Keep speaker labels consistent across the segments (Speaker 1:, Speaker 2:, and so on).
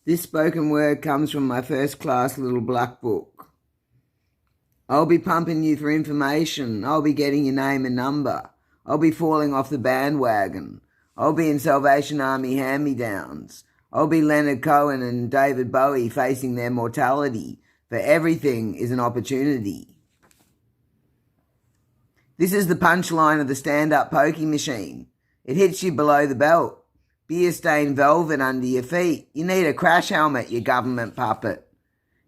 Speaker 1: This spoken word comes from my first class little black book. I'll be pumping you for information. I'll be getting your name and number. I'll be falling off the bandwagon. I'll be in Salvation Army hand-me-downs. I'll be Leonard Cohen and David Bowie facing their mortality, for everything is an opportunity. This is the punchline of the stand-up pokie machine. It hits you below the belt. Beer-stained velvet under your feet. You need a crash helmet, you government puppet.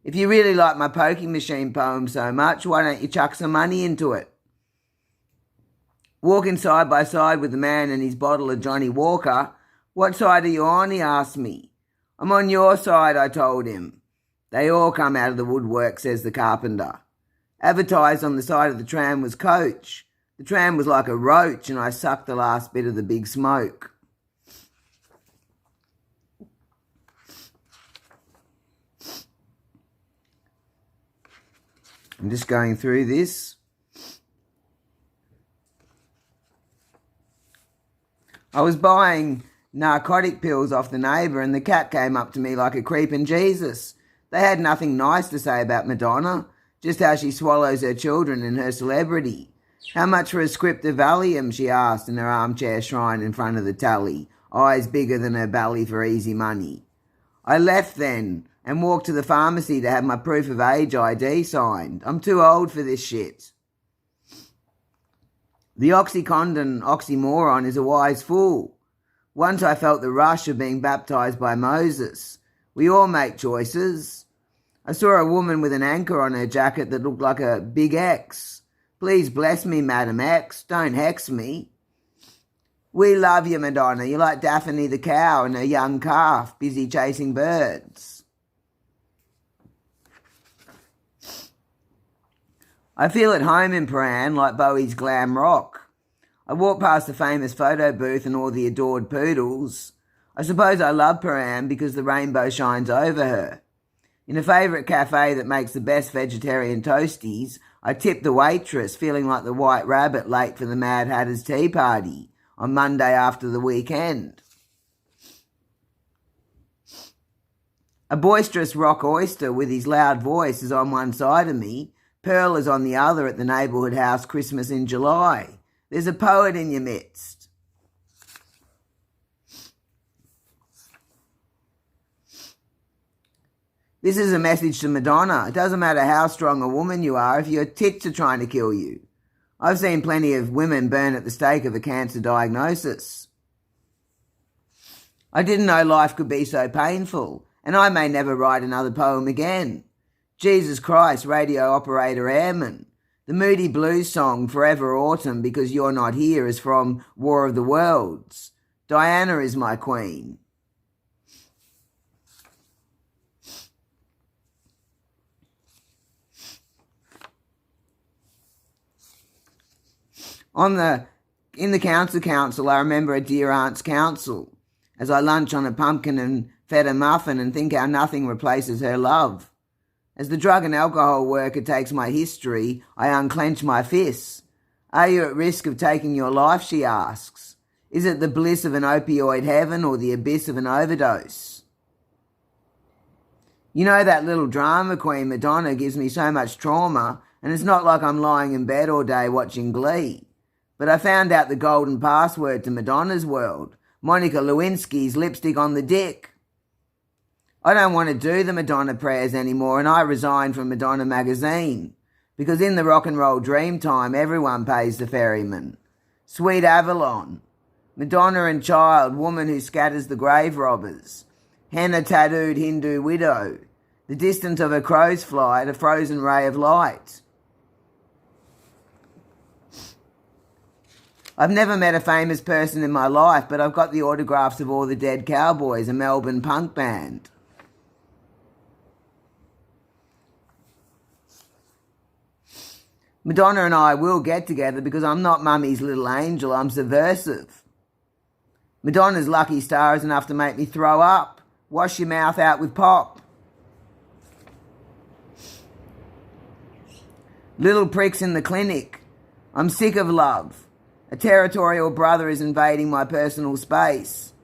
Speaker 1: If you really like my pokie machine poem so much, why don't you chuck some money into it? Walking side by side with the man and his bottle of Johnny Walker. What side are you on, he asked me. I'm on your side, I told him. They all come out of the woodwork, says the carpenter. Advertised on the side of the tram was Coach. The tram was like a roach and I sucked the last bit of the big smoke. I'm just going through this. I was buying narcotic pills off the neighbour and the cat came up to me like a creeping Jesus. They had nothing nice to say about Madonna, just how she swallows her children and her celebrity. How much for a script of Valium, she asked in her armchair shrine in front of the tally, eyes bigger than her belly for easy money. I left then and walked to the pharmacy to have my proof of age ID signed. I'm too old for this shit. The OxyContin oxymoron is a wise fool. Once I felt the rush of being baptized by Moses. We all make choices. I saw a woman with an anchor on her jacket that looked like a big X. Please bless me, Madam X. Don't hex me. We love you, Madonna. You're like Daphne the cow and her young calf, busy chasing birds. I feel at home in Paran, like Bowie's glam rock. I walk past the famous photo booth and all the adored poodles. I suppose I love Paran because the rainbow shines over her. In a favourite cafe that makes the best vegetarian toasties, I tip the waitress, feeling like the White Rabbit late for the Mad Hatter's tea party on Monday after the weekend. A boisterous rock oyster with his loud voice is on one side of me. Pearl is on the other at the neighbourhood house Christmas in July. There's a poet in your midst. This is a message to Madonna. It doesn't matter how strong a woman you are if your tits are trying to kill you. I've seen plenty of women burn at the stake of a cancer diagnosis. I didn't know life could be so painful, and I may never write another poem again. Jesus Christ, radio operator airman. The Moody Blues song, Forever Autumn Because You're Not Here, is from War of the Worlds. Diana is my queen. In the council, I remember a dear aunt's counsel as I lunch on a pumpkin and feta muffin and think how nothing replaces her love. As the drug and alcohol worker takes my history, I unclench my fists. Are you at risk of taking your life, she asks. Is it the bliss of an opioid heaven or the abyss of an overdose? You know, that little drama queen Madonna gives me so much trauma, and it's not like I'm lying in bed all day watching Glee. But I found out the golden password to Madonna's world, Monica Lewinsky's lipstick on the dick. I don't want to do the Madonna prayers anymore, and I resigned from Madonna magazine. Because in the rock and roll dream time, everyone pays the ferryman. Sweet Avalon. Madonna and Child, woman who scatters the grave robbers. Henna-tattooed Hindu widow. The distance of a crow's flight, a frozen ray of light. I've never met a famous person in my life, but I've got the autographs of all the Dead Cowboys, a Melbourne punk band. Madonna and I will get together because I'm not Mummy's little angel, I'm subversive. Madonna's lucky star is enough to make me throw up. Wash your mouth out with pop. Little pricks in the clinic. I'm sick of love. A territorial brother is invading my personal space.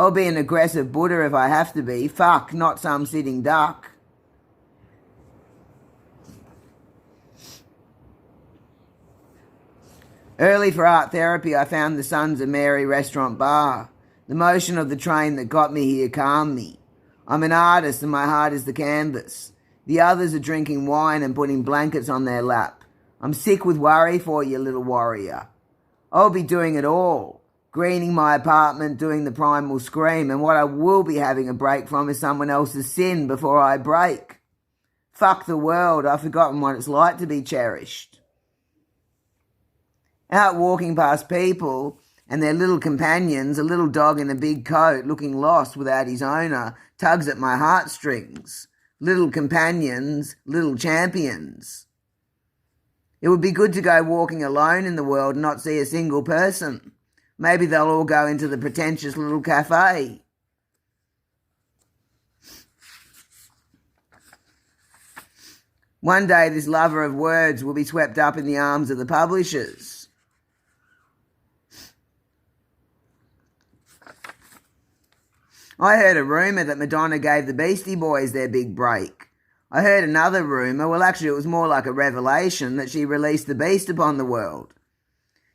Speaker 1: I'll be an aggressive Buddha if I have to be. Fuck, not some sitting duck. Early for art therapy, I found the Sons of Mary restaurant bar. The motion of the train that got me here calmed me. I'm an artist and my heart is the canvas. The others are drinking wine and putting blankets on their lap. I'm sick with worry for you, little warrior. I'll be doing it all. Greening my apartment, doing the primal scream, and what I will be having a break from is someone else's sin before I break. Fuck the world, I've forgotten what it's like to be cherished. Out walking past people and their little companions, a little dog in a big coat looking lost without his owner, tugs at my heartstrings. Little companions, little champions. It would be good to go walking alone in the world and not see a single person. Maybe they'll all go into the pretentious little cafe. One day this lover of words will be swept up in the arms of the publishers. I heard a rumour that Madonna gave the Beastie Boys their big break. I heard another rumour, well actually it was more like a revelation, that she released the beast upon the world.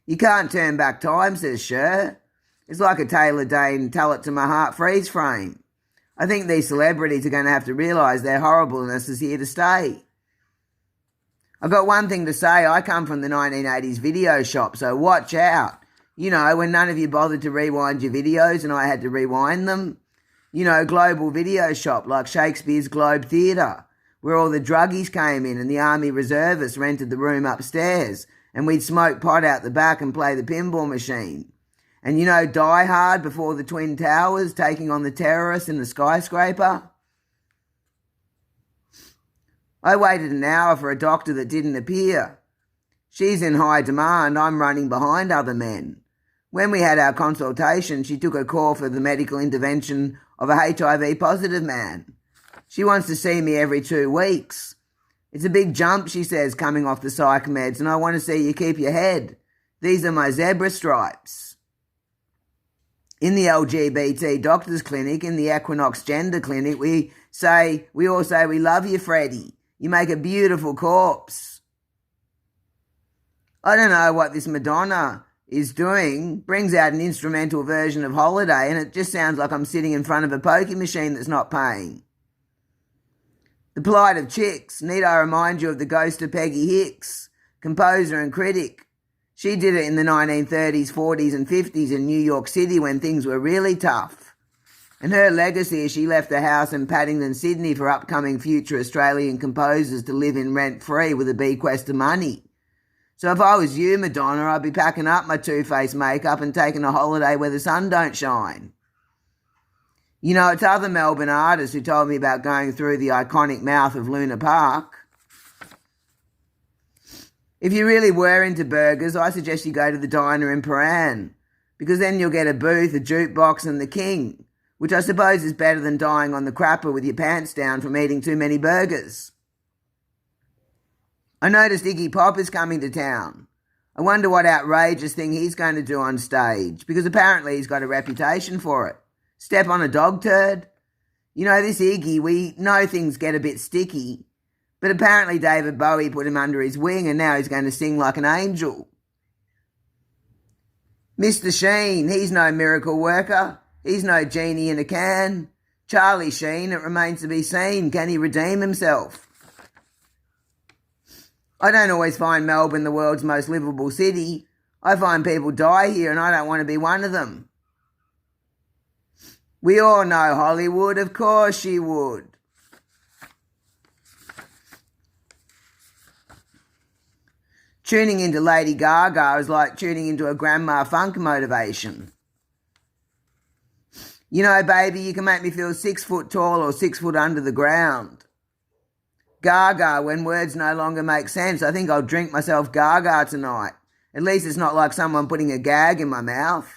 Speaker 1: You can't turn back time, says Cher. It's like a Taylor Dane tell it to my heart freeze frame. I think these celebrities are going to have to realise their horribleness is here to stay. I've got one thing to say, I come from the 1980s video shop, so watch out. You know, when none of you bothered to rewind your videos and I had to rewind them. You know, Global Video Shop, like Shakespeare's Globe Theatre, where all the druggies came in and the Army Reservists rented the room upstairs, and we'd smoke pot out the back and play the pinball machine. And you know Die Hard before the Twin Towers, taking on the terrorists in the skyscraper? I waited an hour for a doctor that didn't appear. She's in high demand, I'm running behind other men. When we had our consultation, she took a call for the medical intervention of a HIV-positive man. She wants to see me every 2 weeks. It's a big jump, she says, coming off the psych meds, and I want to see you keep your head. These are my zebra stripes. In the LGBT doctors clinic, in the Equinox gender clinic, we all say we love you, Freddie. You make a beautiful corpse. I don't know what this Madonna is doing, brings out an instrumental version of Holiday, and it just sounds like I'm sitting in front of a pokie machine that's not paying. The plight of chicks. Need I remind you of the ghost of Peggy Hicks, composer and critic. She did it in the 1930s, 40s and 50s in New York City when things were really tough. And her legacy is she left a house in Paddington, Sydney for upcoming future Australian composers to live in rent-free with a bequest of money. So if I was you, Madonna, I'd be packing up my Too Faced makeup and taking a holiday where the sun don't shine. You know, it's other Melbourne artists who told me about going through the iconic mouth of Luna Park. If you really were into burgers, I suggest you go to the diner in Paran, because then you'll get a booth, a jukebox and the king, which I suppose is better than dying on the crapper with your pants down from eating too many burgers. I noticed Iggy Pop is coming to town. I wonder what outrageous thing he's going to do on stage, because apparently he's got a reputation for it. Step on a dog turd? You know, this Iggy, we know things get a bit sticky, but apparently David Bowie put him under his wing and now he's going to sing like an angel. Mr. Sheen, he's no miracle worker. He's no genie in a can. Charlie Sheen, it remains to be seen. Can he redeem himself? I don't always find Melbourne the world's most livable city. I find people die here and I don't want to be one of them. We all know Hollywood, of course she would. Tuning into Lady Gaga is like tuning into a Grandma Funk motivation. You know, baby, you can make me feel 6 foot tall or 6 foot under the ground. Gaga, when words no longer make sense, I think I'll drink myself Gaga tonight. At least it's not like someone putting a gag in my mouth.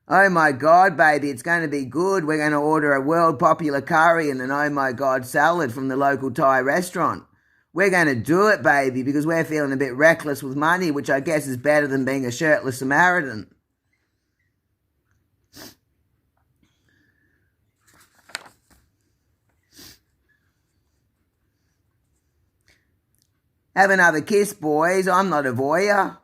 Speaker 1: Oh my God, baby, it's going to be good. We're going to order a world popular curry and an oh my God salad from the local Thai restaurant. We're going to do it, baby, because we're feeling a bit reckless with money, which I guess is better than being a shirtless Samaritan. Have another kiss, boys. I'm not a voyeur.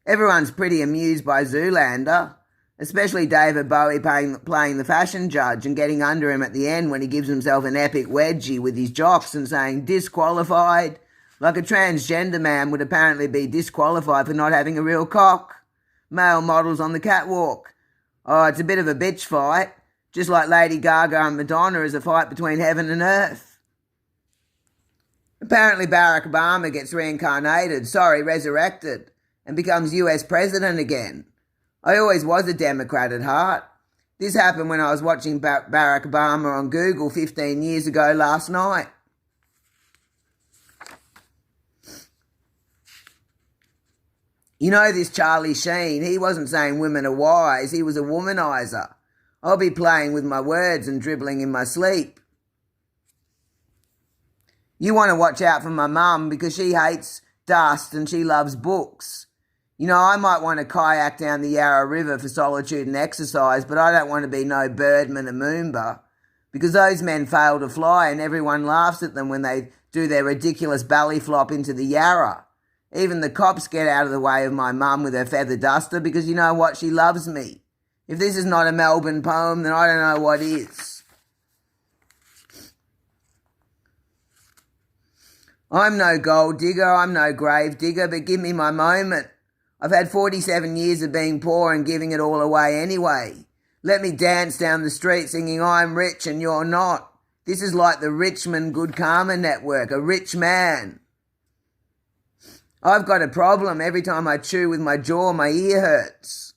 Speaker 1: Everyone's pretty amused by Zoolander, especially David Bowie playing the fashion judge and getting under him at the end when he gives himself an epic wedgie with his jocks and saying disqualified, like a transgender man would apparently be disqualified for not having a real cock. Male models on the catwalk. Oh, it's a bit of a bitch fight, just like Lady Gaga and Madonna is a fight between heaven and earth. Apparently Barack Obama gets resurrected, and becomes US president again. I always was a Democrat at heart. This happened when I was watching Barack Obama on Google 15 years ago last night. You know this Charlie Sheen, he wasn't saying women are wise, he was a womanizer. I'll be playing with my words and dribbling in my sleep. You want to watch out for my mum because she hates dust and she loves books. You know, I might want to kayak down the Yarra River for solitude and exercise, but I don't want to be no Birdman or Moomba because those men fail to fly and everyone laughs at them when they do their ridiculous belly flop into the Yarra. Even the cops get out of the way of my mum with her feather duster because you know what, she loves me. If this is not a Melbourne poem, then I don't know what is. I'm no gold digger, I'm no grave digger, but give me my moment. I've had 47 years of being poor and giving it all away anyway. Let me dance down the street singing I'm rich and you're not. This is like the Richmond Good Karma Network, a rich man. I've got a problem. Every time I chew with my jaw, my ear hurts.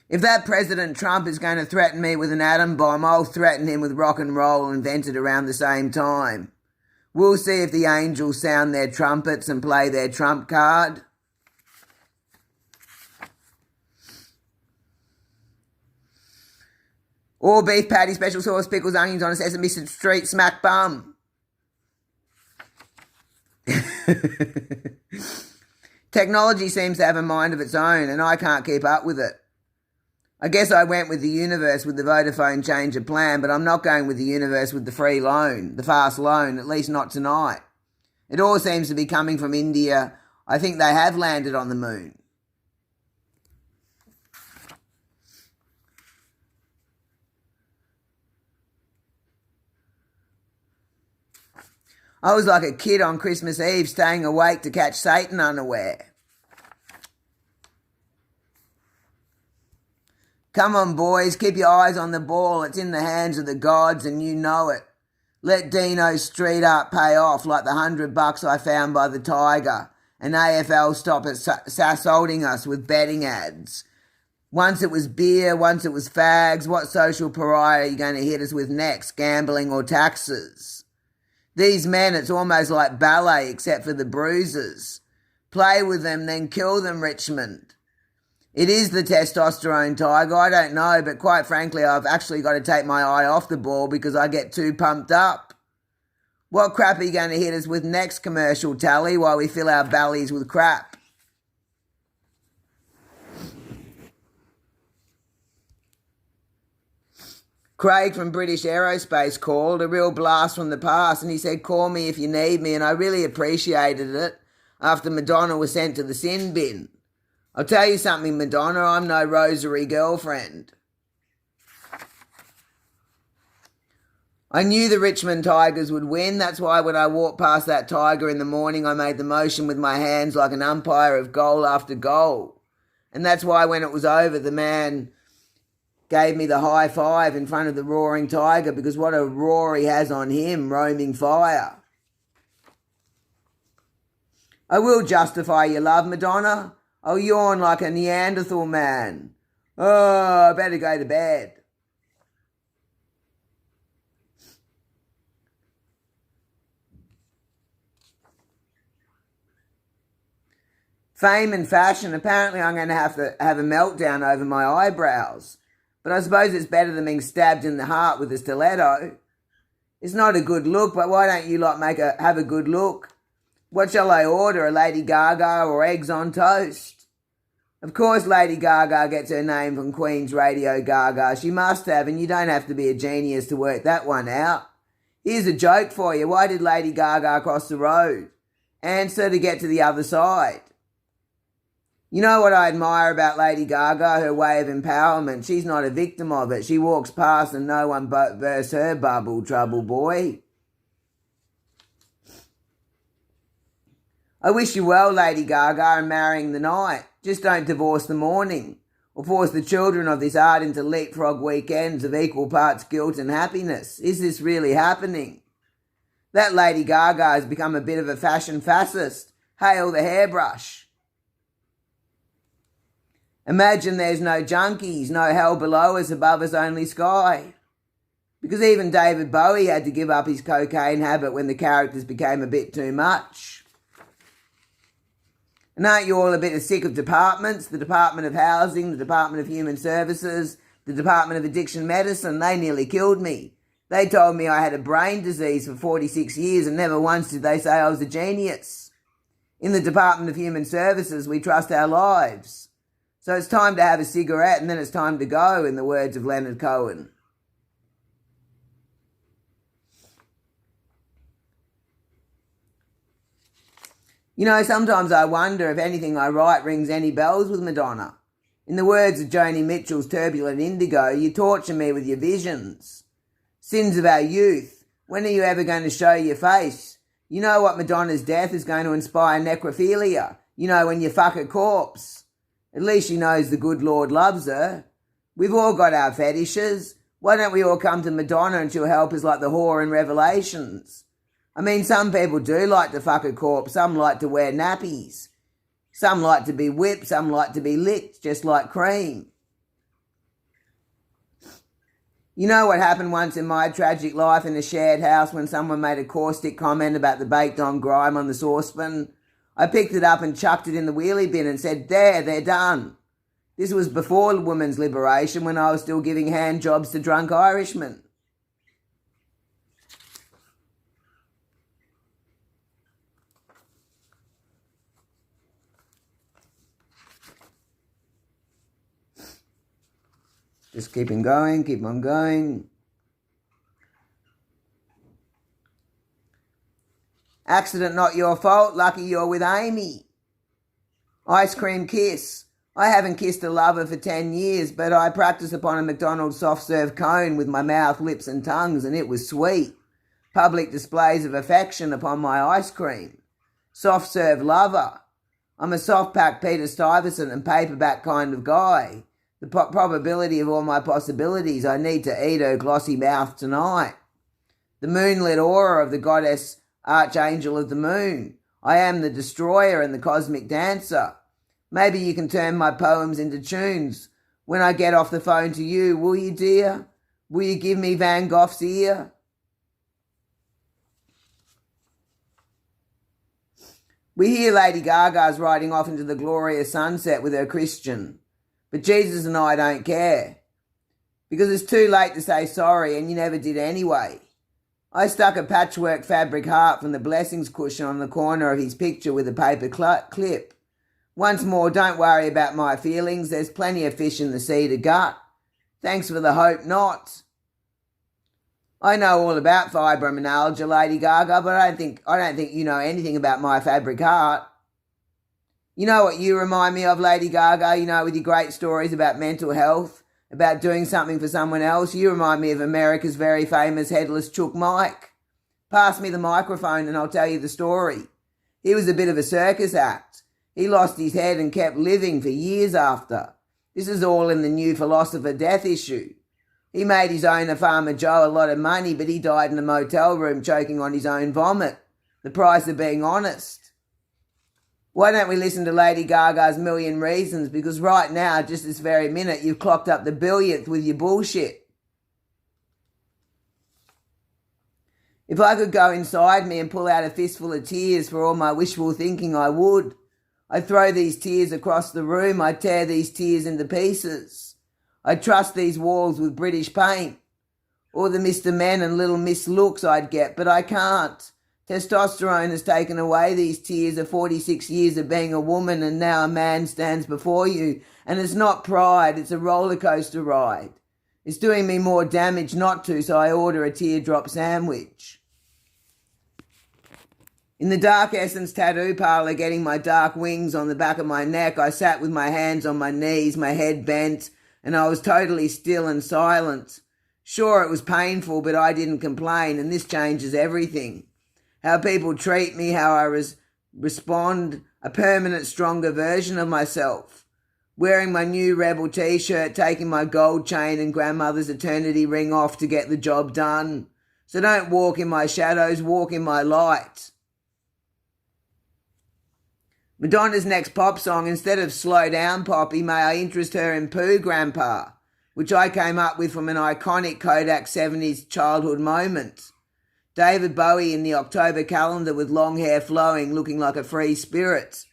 Speaker 1: If that President Trump is going to threaten me with an atom bomb, I'll threaten him with rock and roll invented around the same time. We'll see if the angels sound their trumpets and play their trump card. All beef patty, special sauce, pickles, onions on a Sesame Street smack bum. Technology seems to have a mind of its own and I can't keep up with it. I guess I went with the universe with the Vodafone change of plan, but I'm not going with the universe with the free loan, the fast loan, at least not tonight. It all seems to be coming from India. I think they have landed on the moon. I was like a kid on Christmas Eve staying awake to catch Satan unaware. Come on, boys, keep your eyes on the ball. It's in the hands of the gods and you know it. Let Dino's street art pay off like the $100 I found by the Tiger and AFL stop at sass-holding us with betting ads. Once it was beer, once it was fags. What social pariah are you going to hit us with next, gambling or taxes? These men, it's almost like ballet except for the bruises. Play with them, then kill them, Richmond. It is the testosterone tiger, I don't know, but quite frankly, I've actually got to take my eye off the ball because I get too pumped up. What crap are you going to hit us with next, commercial tally, while we fill our bellies with crap? Craig from British Aerospace called, a real blast from the past, and he said, call me if you need me, and I really appreciated it after Madonna was sent to the sin bin. I'll tell you something, Madonna, I'm no rosary girlfriend. I knew the Richmond Tigers would win. That's why when I walked past that tiger in the morning, I made the motion with my hands like an umpire of goal after goal. And that's why when it was over, the man gave me the high five in front of the roaring tiger, because what a roar he has on him, roaming fire. I will justify your love, Madonna. I'll yawn like a Neanderthal man. Oh, I better go to bed. Fame and fashion. Apparently I'm going to have a meltdown over my eyebrows. But I suppose it's better than being stabbed in the heart with a stiletto. It's not a good look, but why don't you have a good look? What shall I order, a Lady Gaga or eggs on toast? Of course Lady Gaga gets her name from Queen's Radio Gaga. She must have, and you don't have to be a genius to work that one out. Here's a joke for you. Why did Lady Gaga cross the road? Answer: to get to the other side. You know what I admire about Lady Gaga? Her way of empowerment. She's not a victim of it. She walks past and no one bursts her bubble, trouble boy. I wish you well, Lady Gaga, in marrying the night. Just don't divorce the morning, or force the children of this art into leapfrog weekends of equal parts guilt and happiness. Is this really happening? That Lady Gaga has become a bit of a fashion fascist. Hail the hairbrush. Imagine there's no junkies, no hell below us, above us only sky. Because even David Bowie had to give up his cocaine habit when the characters became a bit too much. And aren't you all a bit sick of departments? The Department of Housing, the Department of Human Services, the Department of Addiction Medicine. They nearly killed me. They told me I had a brain disease for 46 years and never once did they say I was a genius. In the Department of Human Services, we trust our lives. So it's time to have a cigarette and then it's time to go, in the words of Leonard Cohen. You know, sometimes I wonder if anything I write rings any bells with Madonna. In the words of Joni Mitchell's Turbulent Indigo, you torture me with your visions. Sins of our youth. When are you ever going to show your face? You know what Madonna's death is going to inspire? Necrophilia. You know, when you fuck a corpse. At least she knows the good Lord loves her. We've all got our fetishes. Why don't we all come to Madonna and she'll help us like the whore in Revelations? I mean, some people do like to fuck a corpse. Some like to wear nappies. Some like to be whipped. Some like to be licked, just like cream. You know what happened once in my tragic life in a shared house when someone made a caustic comment about the baked-on grime on the saucepan? I picked it up and chucked it in the wheelie bin and said, there, they're done. This was before women's liberation, when I was still giving hand jobs to drunk Irishmen. Just keep on going. Accident not your fault, lucky you're with Amy. Ice cream kiss. I haven't kissed a lover for 10 years, but I practiced upon a McDonald's soft serve cone with my mouth, lips and tongues, and it was sweet. Public displays of affection upon my ice cream. Soft serve lover. I'm a soft pack Peter Stuyvesant and paperback kind of guy. The probability of all my possibilities, I need to eat her glossy mouth tonight. The moonlit aura of the goddess Archangel of the Moon. I am the destroyer and the cosmic dancer. Maybe you can turn my poems into tunes. When I get off the phone to you, will you, dear? Will you give me Van Gogh's ear? We hear Lady Gaga's riding off into the glorious sunset with her Christian. But Jesus and I don't care. Because it's too late to say sorry and you never did anyway. I stuck a patchwork fabric heart from the blessings cushion on the corner of his picture with a paper clip. Once more, don't worry about my feelings. There's plenty of fish in the sea to gut. Thanks for the hope not. I know all about fibromyalgia, Lady Gaga, but I don't think you know anything about my fabric heart. You know what you remind me of, Lady Gaga, you know, with your great stories about mental health, about doing something for someone else. You remind me of America's very famous headless Chook Mike. Pass me the microphone and I'll tell you the story. He was a bit of a circus act. He lost his head and kept living for years after. This is all in the new philosopher death issue. He made his owner, Farmer Joe, a lot of money, but he died in a motel room choking on his own vomit. The price of being honest. Why don't we listen to Lady Gaga's Million Reasons? Because right now, just this very minute, you've clocked up the billionth with your bullshit. If I could go inside me and pull out a fistful of tears for all my wishful thinking, I would. I'd throw these tears across the room. I'd tear these tears into pieces. I'd truss these walls with British paint. Or the Mr. Men and Little Miss looks I'd get, but I can't. Testosterone has taken away these tears of 46 years of being a woman, and now a man stands before you. And it's not pride, it's a roller coaster ride. It's doing me more damage not to, so I order a teardrop sandwich. In the Dark Essence tattoo parlour getting my dark wings on the back of my neck, I sat with my hands on my knees, my head bent, and I was totally still and silent. Sure, it was painful, but I didn't complain, and this changes everything. How people treat me, how I respond, a permanent, stronger version of myself. Wearing my new Rebel t-shirt, taking my gold chain and grandmother's eternity ring off to get the job done. So don't walk in my shadows, walk in my light. Madonna's next pop song, instead of Slow Down Poppy, may I interest her in Pooh Grandpa, which I came up with from an iconic Kodak 70s childhood moment. David Bowie in the October calendar with long hair flowing, looking like a free spirit.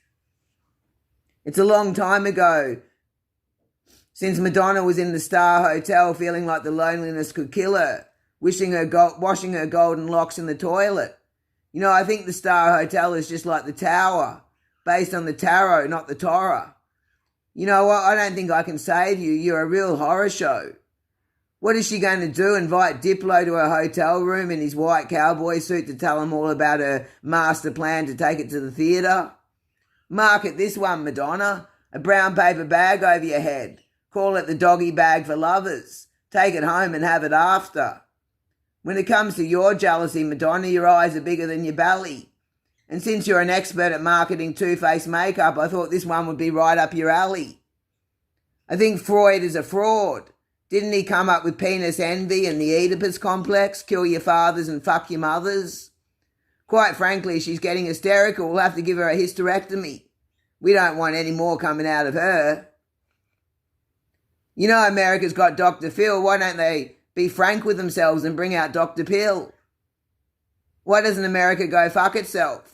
Speaker 1: It's a long time ago since Madonna was in the Star Hotel feeling like the loneliness could kill her, washing her golden locks in the toilet. You know, I think the Star Hotel is just like the Tower, based on the tarot, not the Torah. You know what? I don't think I can save you. You're a real horror show. What is she going to do? Invite Diplo to her hotel room in his white cowboy suit to tell him all about her master plan to take it to the theatre? Market this one, Madonna. A brown paper bag over your head. Call it the doggy bag for lovers. Take it home and have it after. When it comes to your jealousy, Madonna, your eyes are bigger than your belly. And since you're an expert at marketing two-faced makeup, I thought this one would be right up your alley. I think Freud is a fraud. Didn't he come up with penis envy and the Oedipus complex? Kill your fathers and fuck your mothers? Quite frankly, she's getting hysterical. We'll have to give her a hysterectomy. We don't want any more coming out of her. You know America's got Dr. Phil. Why don't they be frank with themselves and bring out Dr. Pill? Why doesn't America go fuck itself?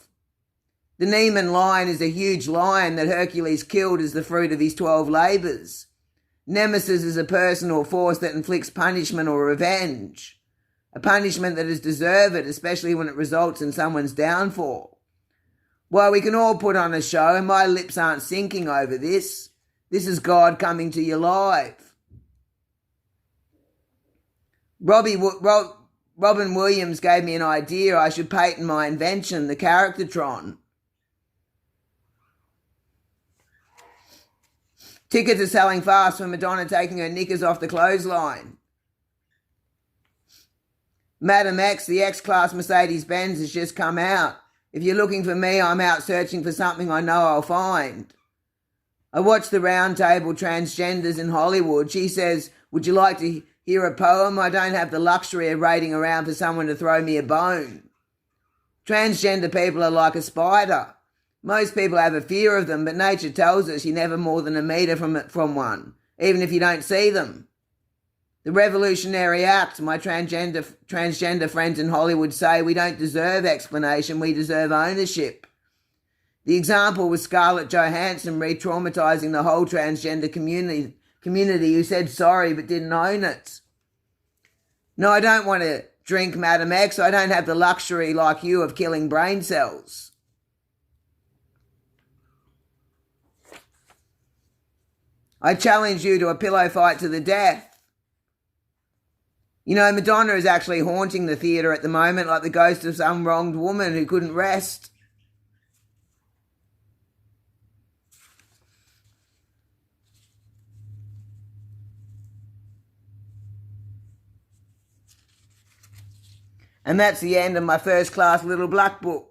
Speaker 1: The Neiman lion is a huge lion that Hercules killed as the fruit of his 12 labours. Nemesis is a person or force that inflicts punishment or revenge. A punishment that is deserved, especially when it results in someone's downfall. Well, we can all put on a show, and my lips aren't sinking over this. This is God coming to you live. Robin Williams gave me an idea. I should patent my invention, the Charactertron. Tickets are selling fast for Madonna taking her knickers off the clothesline. Madam X, the X-Class Mercedes-Benz, has just come out. If you're looking for me, I'm out searching for something I know I'll find. I watched the Roundtable Transgenders in Hollywood. She says, would you like to hear a poem? I don't have the luxury of waiting around for someone to throw me a bone. Transgender people are like a spider. Most people have a fear of them, but nature tells us you're never more than a metre from one, even if you don't see them. The revolutionary act, my transgender friends in Hollywood say, we don't deserve explanation, we deserve ownership. The example was Scarlett Johansson re-traumatising the whole transgender community who said sorry but didn't own it. No, I don't want to drink Madam X. I don't have the luxury like you of killing brain cells. I challenge you to a pillow fight to the death. You know, Madonna is actually haunting the theatre at the moment like the ghost of some wronged woman who couldn't rest. And that's the end of my first class little black book.